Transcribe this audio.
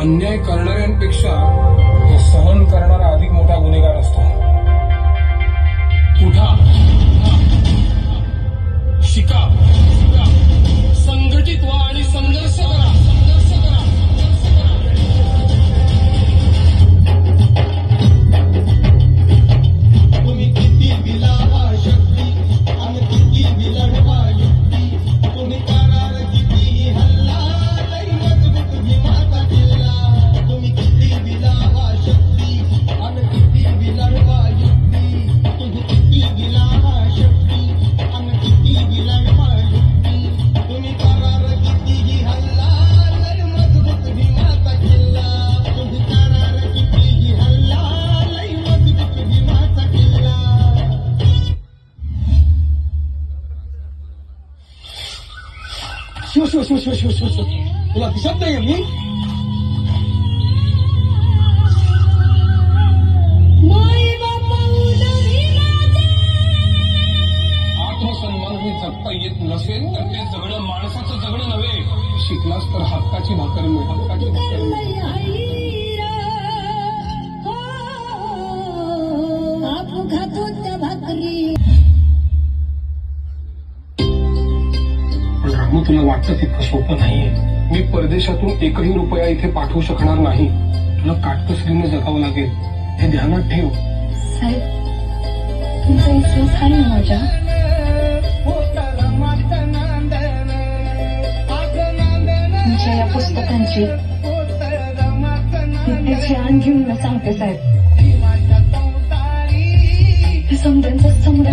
अन्याय करणाऱ्यांपेक्षा तो सहन करणारा अधिक मोठा गुन्हेगार असतो. उठा, शिका, संघटित व्हा आणि संघर्ष करा. तुम्ही किती विलावा शक्ती आणि किती विलढवा युक्ती, तुम्ही करार किती हल्ला लई मजबूत भीमाचा किल्ला. तुम्ही किती विलावा शक्ती आणि किती विलढवा युक्ती, तुम्ही किती विलावा शक्ती आणि किती विलढवा युक्ती, तुम्ही करार कितीही हल्ला लई मजबूत भीमाचा किल्ला. तुम्ही करार कितीही हल्ला लई मजबूत भीमाचा किल्ला. शिव शिव शिव शिव शिव शिव शिव तुला दिसत नाहीये मी? आत्मसन्मान हे जगता येत नसेल तर ते जगणं माणसाचं जगणं नव्हे. शिकलास तर हक्काची भाकर मिळ, हक्काची भाकर मिळ. पण रामू, तुला वाटतं तितकं सोपं नाहीये. मी परदेशातून एकही रुपया इथे पाठवू शकणार नाही. तुला काटकसरीने जगावं लागेल, हे ध्यानात ठेव. साहेब, तुमचा विश्वास आहे ना माझ्या? तुमच्या या पुस्तकांची त्याची आण घेऊन मी सांगते साहेब. हे समजांचा समजा